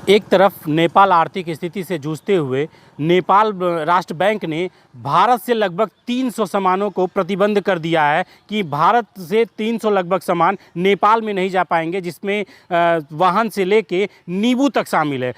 एक तरफ नेपाल आर्थिक स्थिति से जूझते हुए नेपाल राष्ट्र बैंक ने भारत से लगभग 300 सामानों को प्रतिबंध कर दिया है कि भारत से 300 लगभग सामान नेपाल में नहीं जा पाएंगे, जिसमें वाहन से लेके नींबू तक शामिल है।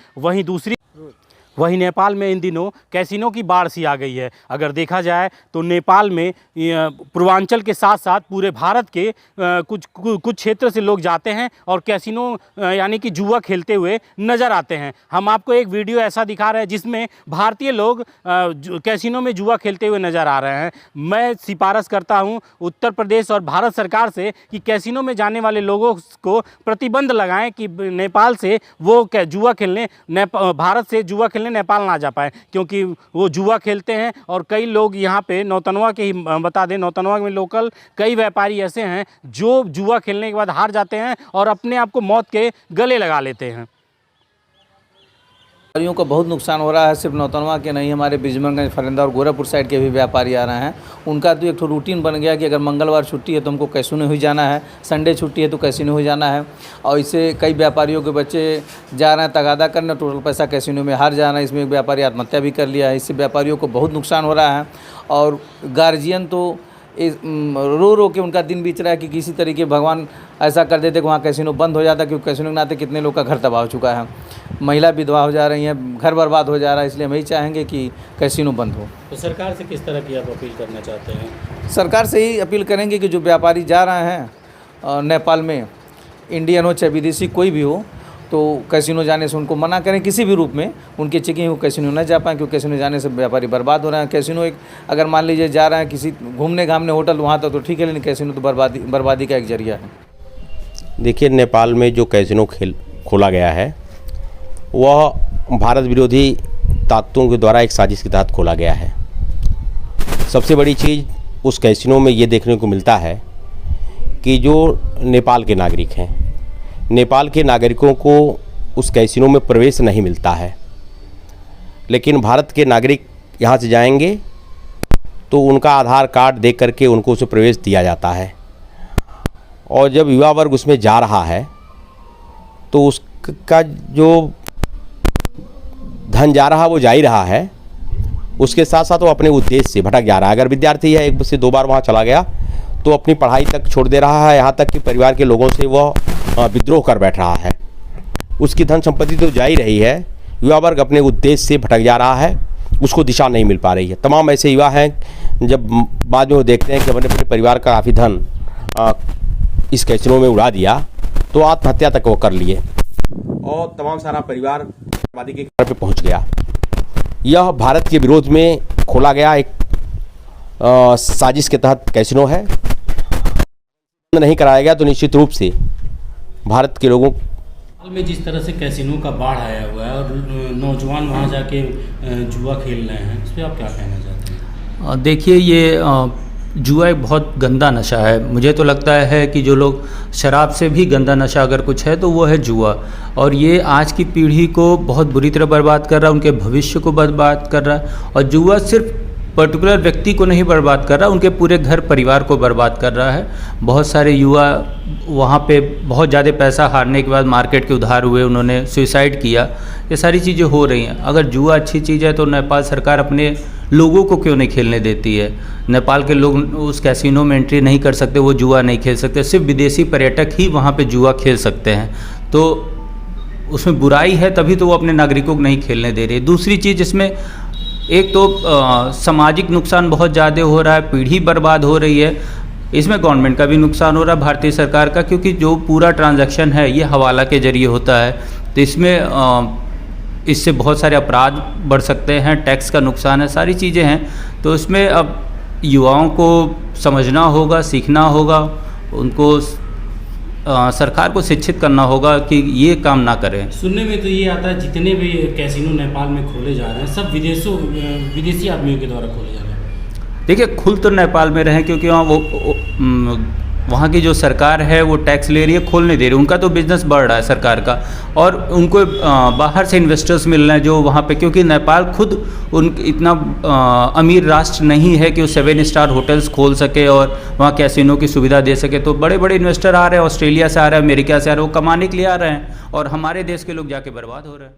वहीं नेपाल में इन दिनों कैसीनो की बाढ़ सी आ गई है। अगर देखा जाए तो नेपाल में पूर्वांचल के साथ साथ पूरे भारत के कुछ क्षेत्र से लोग जाते हैं और कैसीनो यानी कि जुआ खेलते हुए नज़र आते हैं। हम आपको एक वीडियो ऐसा दिखा रहे हैं जिसमें भारतीय लोग कैसीनो में जुआ खेलते हुए नज़र आ रहे हैं। मैं सिफारिश करता हूं उत्तर प्रदेश और भारत सरकार से कि कैसीनो में जाने वाले लोगों को प्रतिबंध लगाएं कि नेपाल से वो जुआ खेलने भारत से जुआ खेलने नेपाल ना जा पाए, क्योंकि वो जुआ खेलते हैं। और कई लोग यहाँ पे नौतनवा के ही बता दें, नौतनवा में लोकल कई व्यापारी ऐसे हैं जो जुआ खेलने के बाद हार जाते हैं और अपने आप को मौत के गले लगा लेते हैं। व्यापारियों को बहुत नुकसान हो रहा है। सिर्फ नौतनवा के नहीं, हमारे बिजमनगंज, फरिंदा और गोरखपुर साइड के भी व्यापारी आ रहे हैं। उनका तो एक तो रूटीन बन गया कि अगर मंगलवार छुट्टी है तो हमको कैसीनो ही जाना है, संडे छुट्टी है तो कैसीनो ही जाना है। और इससे कई व्यापारियों के बच्चे जा रहे हैं तगादा करने, टोटल पैसा कैसीनो में हार जा रहा है। इसमें एक व्यापारी आत्महत्या भी कर लिया है। इससे व्यापारियों को बहुत नुकसान हो रहा है। और गार्जियन तो रो रो के उनका दिन बीत रहा है कि किसी तरीके भगवान ऐसा कर देते कि वहाँ कैसीनो बंद हो जाता, क्योंकि कैसीनो के नाते कितने लोग का घर तबाह हो चुका है। महिला विधवा हो जा रही हैं, घर बर्बाद हो जा रहा है। इसलिए हम यही चाहेंगे कि कैसीनो बंद हो। तो सरकार से किस तरह की आप अपील करना चाहते हैं? सरकार से ही अपील करेंगे कि जो व्यापारी जा रहे हैं नेपाल में, इंडियन हो चाहे विदेशी कोई भी हो, तो कैसीनो जाने से उनको मना करें किसी भी रूप में। उनकी चेकिंग हो कैसीनो न जा पाएँ, क्योंकि कैसीनो जाने से व्यापारी बर्बाद हो रहे हैं। कैसीनो एक अगर मान लीजिए जा रहे हैं किसी घूमने घामने होटल, वहाँ तक तो ठीक है, लेकिन कैसीनो तो बर्बादी का एक जरिया है। देखिए, नेपाल में जो कैसीनो खोला गया है वह भारत विरोधी ताकतों के द्वारा एक साजिश के तहत खोला गया है। सबसे बड़ी चीज़ उस कैसीनो में ये देखने को मिलता है कि जो नेपाल के नागरिक हैं, नेपाल के नागरिकों को उस कैसीनो में प्रवेश नहीं मिलता है, लेकिन भारत के नागरिक यहाँ से जाएंगे तो उनका आधार कार्ड देख करके उनको उसे प्रवेश दिया जाता है। और जब युवा वर्ग उसमें जा रहा है तो उसका जो धन जा रहा वो जा ही रहा है, उसके साथ साथ वो अपने उद्देश्य से भटक जा रहा है। अगर विद्यार्थी है, एक से दो बार वहाँ चला गया तो अपनी पढ़ाई तक छोड़ दे रहा है, यहाँ तक कि परिवार के लोगों से वह विद्रोह कर बैठ रहा है। उसकी धन संपत्ति तो जा ही रही है, युवा वर्ग अपने उद्देश्य से भटक जा रहा है, उसको दिशा नहीं मिल पा रही है। तमाम ऐसे युवा हैं जब बाद में वो देखते हैं कि अपने अपने परिवार का काफ़ी धन इस कैसीनो में उड़ा दिया तो आत्महत्या तक वो कर लिए और तमाम सारा परिवार बर्बादी के घर पे पहुंच गया। यह भारत के विरोध में खोला गया एक साजिश के तहत कैसीनो है। नहीं कराया गया तो निश्चित रूप से भारत के लोगों में जिस तरह से कैसीनो का बाढ़ आया हुआ है और नौजवान वहाँ जाके जुआ खेल रहे हैं, इस पर आप क्या कहना चाहते हैं? देखिए, ये जुआ एक बहुत गंदा नशा है। मुझे तो लगता है कि जो लोग शराब से भी गंदा नशा अगर कुछ है तो वो है जुआ। और ये आज की पीढ़ी को बहुत बुरी तरह बर्बाद कर रहा है, उनके भविष्य को बर्बाद कर रहा है। और जुआ सिर्फ पर्टिकुलर व्यक्ति को नहीं बर्बाद कर रहा, उनके पूरे घर परिवार को बर्बाद कर रहा है। बहुत सारे युवा वहाँ पे बहुत ज़्यादा पैसा हारने के बाद मार्केट के उधार हुए, उन्होंने सुसाइड किया। ये सारी चीज़ें हो रही हैं। अगर जुआ अच्छी चीज़ है तो नेपाल सरकार अपने लोगों को क्यों नहीं खेलने देती है? नेपाल के लोग उस कैसीनो में एंट्री नहीं कर सकते, वो जुआ नहीं खेल सकते, सिर्फ विदेशी पर्यटक ही वहाँ पे जुआ खेल सकते हैं। तो उसमें बुराई है, तभी तो वो अपने नागरिकों को नहीं खेलने दे रही है। दूसरी चीज़ इसमें एक तो सामाजिक नुकसान बहुत ज़्यादा हो रहा है, पीढ़ी बर्बाद हो रही है। इसमें गवर्नमेंट का भी नुकसान हो रहा है, भारतीय सरकार का, क्योंकि जो पूरा ट्रांजैक्शन है ये हवाला के ज़रिए होता है। तो इसमें इससे बहुत सारे अपराध बढ़ सकते हैं, टैक्स का नुकसान है, सारी चीज़ें हैं। तो इसमें अब युवाओं को समझना होगा, सीखना होगा, उनको सरकार को शिक्षित करना होगा कि ये काम ना करें। सुनने में तो ये आता है जितने भी कैसीनो नेपाल में खोले जा रहे हैं सब विदेशी आदमियों के द्वारा खोले जा रहे हैं। देखिए, खुल तो नेपाल में रहे क्योंकि वहाँ वहाँ की जो सरकार है वो टैक्स ले रही है, खोल नहीं दे रही। उनका तो बिजनेस बढ़ रहा है सरकार का, और उनको बाहर से इन्वेस्टर्स मिल रहे हैं जो वहाँ पे, क्योंकि नेपाल खुद इतना अमीर राष्ट्र नहीं है कि वो 7 स्टार होटल्स खोल सके और वहाँ कैसीनो की सुविधा दे सके। तो बड़े बड़े इन्वेस्टर आ रहे हैं, ऑस्ट्रेलिया से आ रहे हैं, अमेरिका से आ रहे हैं, वो कमाने के लिए आ रहे हैं, और हमारे देश के लोग जाके बर्बाद हो रहे हैं।